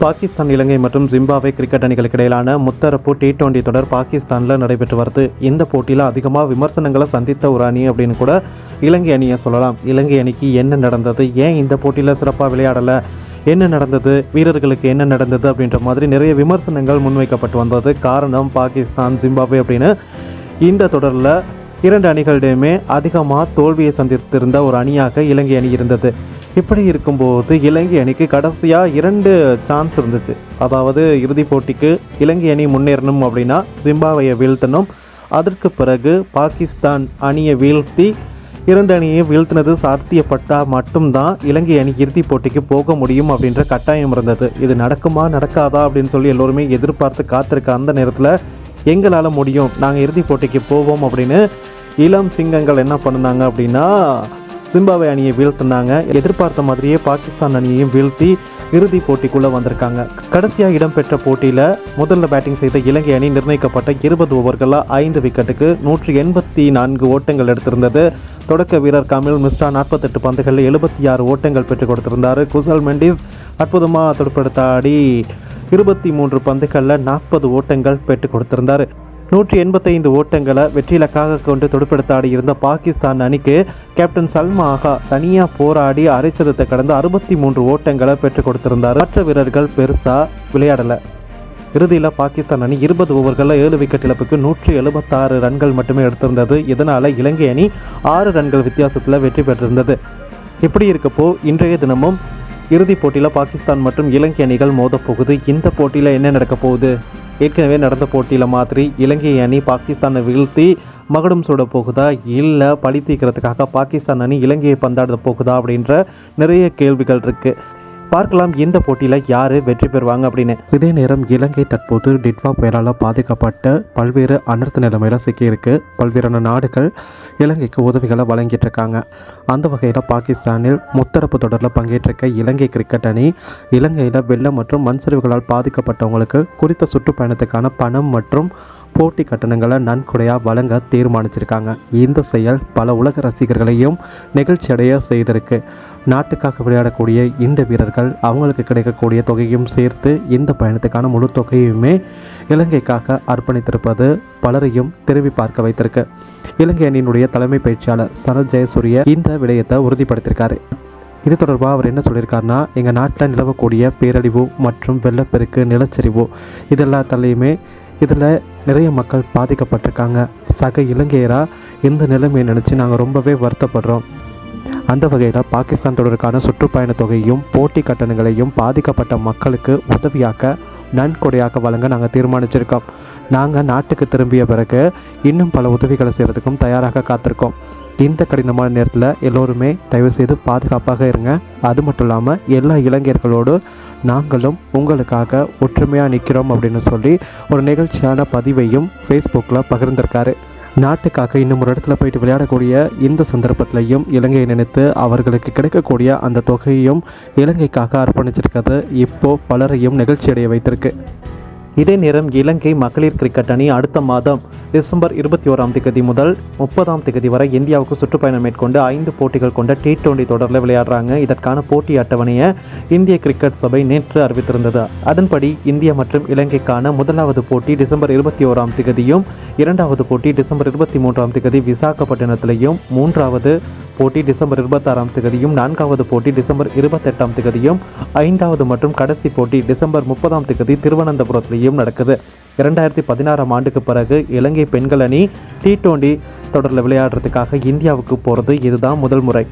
பாகிஸ்தான், இலங்கை மற்றும் Zimbabwe cricket அணிகளுக்கு இடையிலான முத்தரப்பு T20 தொடர் பாகிஸ்தானில் நடைபெற்று வருது. இந்த போட்டியில் அதிகமாக விமர்சனங்களை சந்தித்த ஒரு அணி அப்படின்னு கூட இலங்கை அணியை சொல்லலாம். இலங்கை அணிக்கு என்ன நடந்தது, ஏன் இந்த போட்டியில் சிறப்பாக விளையாடலை, என்ன நடந்தது, வீரர்களுக்கு என்ன நடந்தது அப்படின்ற மாதிரி நிறைய விமர்சனங்கள் முன்வைக்கப்பட்டு வந்தது. காரணம் பாகிஸ்தான், ஜிம்பாப்வே அப்படின்னு இந்த தொடரில் இரண்டு அணிகளிடையுமே அதிகமாக தோல்வியை சந்தித்திருந்த ஒரு அணியாக இலங்கை அணி இருந்தது. இப்படி இருக்கும்போது இலங்கை அணிக்கு கடைசியாக 2 சான்ஸ் இருந்துச்சு. அதாவது இறுதிப் போட்டிக்கு இலங்கை அணி முன்னேறணும் அப்படின்னா ஜிம்பாப்வேயை வீழ்த்தணும். அதற்கு பிறகு பாகிஸ்தான் அணியை வீழ்த்தி 2 அணியை வீழ்த்தினது சாத்தியப்பட்டால் மட்டும்தான் இலங்கை அணி இறுதிப் போட்டிக்கு போக முடியும் அப்படின்ற கட்டாயம் இருந்தது. இது நடக்குமா நடக்காதா அப்படின்னு சொல்லி எல்லோருமே எதிர்பார்த்து காத்திருக்க அந்த நேரத்தில் எங்களால் முடியும், நாங்கள் இறுதிப் போட்டிக்கு போவோம் அப்படின்னு இளம் சிங்கங்கள் என்ன பண்ணினாங்க அப்படின்னா ஜிம்பாப்வே அணியை வீழ்த்தினாங்க. எதிர்பார்த்த மாதிரியே பாகிஸ்தான் அணியையும் வீழ்த்தி இறுதி போட்டிக்குள்ளே வந்திருக்காங்க. கடைசியாக இடம்பெற்ற போட்டியில் முதல்ல பேட்டிங் செய்த இலங்கை அணி நிர்ணயிக்கப்பட்ட 20 ஓவர்களில் 5 விக்கெட்டுக்கு 184 ஓட்டங்கள் எடுத்திருந்தது. தொடக்க வீரர் கமில் மிஸ்ரா 48 பந்துகளில் 76 ஓட்டங்கள் பெற்றுக் கொடுத்திருந்தார். குசல் மெண்டிஸ் அற்புதமாக துடுப்படுத்தாடி 23 பந்துகளில் 40 ஓட்டங்கள் பெற்றுக் கொடுத்திருந்தார். 185 ஓட்டங்களை வெற்றி இலக்காக கொண்டு துடுப்படுத்தாடி இருந்த பாகிஸ்தான் அணிக்கு கேப்டன் சல்மா ஆகா தனியாக போராடி அரைச்சதத்தை கடந்து 63 ஓட்டங்களை பெற்றுக் கொடுத்திருந்தார். மற்ற வீரர்கள் பெருசாக விளையாடலை. இறுதியில் பாகிஸ்தான் அணி 20 ஓவர்களில் 7 விக்கெட் இழப்புக்கு 176 ரன்கள் மட்டுமே எடுத்திருந்தது. இதனால் இலங்கை அணி 6 ரன்கள் வித்தியாசத்தில் வெற்றி பெற்றிருந்தது. இப்படி இருக்கப்போ இன்றைய தினமும் இறுதிப் போட்டியில் பாகிஸ்தான் மற்றும் இலங்கை அணிகள் மோதப்போகுது. இந்த போட்டியில் என்ன நடக்க போகுது? ஏற்கனவே நடந்த போட்டியில் மாதிரி இலங்கை அணி பாகிஸ்தானை வீழ்த்தி மகுடம் சூட போகுதா, இல்லை பழி தீர்க்கிறதுக்காக பாகிஸ்தான் அணி இலங்கையை பந்தாட போகுதா அப்படின்ற நிறைய கேள்விகள் இருக்குது. பார்க்கலாம் இந்த போட்டியில் யார் வெற்றி பெறுவாங்க அப்படின்னு. இதே நேரம் இலங்கை தற்போது டிட்வா புயலால் பாதிக்கப்பட்ட பல்வேறு அனர்த்த நிலைமையில் சிக்கியிருக்கு. பல்வேறான நாடுகள் இலங்கைக்கு உதவிகளை வழங்கிட்டு இருக்காங்க. அந்த வகையில் பாகிஸ்தானில் முத்தரப்பு தொடரில் பங்கேற்றிருக்க இலங்கை கிரிக்கெட் அணி இலங்கையில் வெள்ளம் மற்றும் மண் சரிவுகளால் பாதிக்கப்பட்டவங்களுக்கு குறித்த சுற்றுப்பயணத்துக்கான பணம் மற்றும் போட்டி கட்டணங்களை நன்கொடையாக வழங்க தீர்மானிச்சிருக்காங்க. இந்த செயல் பல உலக ரசிகர்களையும் நிகழ்ச்சி அடைய செய்திருக்கு. நாட்டுக்காக விளையாடக்கூடிய இந்த வீரர்கள் அவங்களுக்கு கிடைக்கக்கூடிய தொகையும் சேர்த்து இந்த பயணத்துக்கான முழு தொகையுமே இலங்கைக்காக அர்ப்பணித்திருப்பது பலரையும் திரும்பி பார்க்க வைத்திருக்கு. இலங்கை அணியினுடைய தலைமை பயிற்சியாளர் சரத் ஜெயசூரிய இந்த விடயத்தை உறுதிப்படுத்தியிருக்காரு. இது தொடர்பாக அவர் என்ன சொல்லியிருக்காருன்னா, எங்கள் நாட்டில் நிலவக்கூடிய பேரழிவு மற்றும் வெள்ளப்பெருக்கு, நிலச்சரிவு இதெல்லாத்தாலையுமே இதில் நிறைய மக்கள் பாதிக்கப்பட்டிருக்காங்க. சக இலங்கையராக இந்த நிலைமையை நினச்சி நாங்கள் ரொம்பவே வருத்தப்படுறோம். அந்த வகையில் பாகிஸ்தான் தொடருக்கான சுற்றுப்பயண தொகையும் போட்டி கட்டணங்களையும் பாதிக்கப்பட்ட மக்களுக்கு உதவியாக்க நன்கொடையாக வழங்க நாங்கள் தீர்மானிச்சிருக்கோம். நாங்கள் நாட்டுக்கு திரும்பிய பிறகு இன்னும் பல உதவிகளை செய்கிறதுக்கும் தயாராக காத்திருக்கோம். இந்த கடினமான நேரத்தில் எல்லோருமே தயவுசெய்து பாதுகாப்பாக இருங்க. அது மட்டும் இல்லாமல் எல்லா இளைஞர்களோடு நாங்களும் உங்களுக்காக ஒற்றுமையாக நிற்கிறோம் அப்படின்னு சொல்லி ஒரு நிகழ்ச்சியான பதிவையும் ஃபேஸ்புக்கில் பகிர்ந்திருக்காரு. நாட்டுக்காக இன்னும் ஒரு இடத்துல போயிட்டு விளையாடக்கூடிய இந்த சந்தர்ப்பத்திலையும் இலங்கையை நினைத்து அவர்களுக்கு கிடைக்கக்கூடிய அந்த தொகையையும் இலங்கைக்காக அர்ப்பணிச்சிருக்கிறது இப்போது பலரையும் நிகழ்ச்சி அடைய வைத்திருக்கு. இதே நேரம் இலங்கை மகளிர் கிரிக்கெட் அணி அடுத்த மாதம் டிசம்பர் 21 முதல் 30 வரை இந்தியாவுக்கு சுற்றுப்பயணம் மேற்கொண்டு 5 போட்டிகள் கொண்ட T20 தொடரில் விளையாடுறாங்க. இதற்கான போட்டி அட்டவணையை இந்திய கிரிக்கெட் சபை நேற்று அறிவித்திருந்தது. அதன்படி இந்தியா மற்றும் இலங்கைக்கான முதலாவது போட்டி டிசம்பர் 21 இரண்டாவது போட்டி டிசம்பர் 23 விசாகப்பட்டினத்திலையும், மூன்றாவது போட்டி டிசம்பர் 26 நான்காவது போட்டி டிசம்பர் 28 ஐந்தாவது மற்றும் கடைசி போட்டி டிசம்பர் 30 திருவனந்தபுரத்திலையும் நடக்குது. 2016 ஆண்டுக்கு பிறகு இலங்கை பெண்கள் அணி T20 தொடரில் விளையாடுறதுக்காக இந்தியாவுக்கு போகிறது இதுதான் முதல் முறை.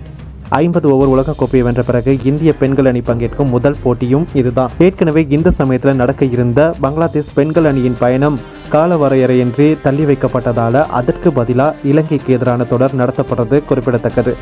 50 ஓவர் உலகக்கோப்பையை வென்ற பிறகு இந்திய பெண்கள் அணி பங்கேற்கும் முதல் போட்டியும் இதுதான். ஏற்கனவே இந்த சமயத்தில் நடக்க இருந்த பங்களாதேஷ் பெண்கள் அணியின் பயணம் கால வரையறையின்றி தள்ளி வைக்கப்பட்டதால் அதற்கு பதிலாக இலங்கைக்கு எதிரான தொடர் நடத்தப்படுறது குறிப்பிடத்தக்கது.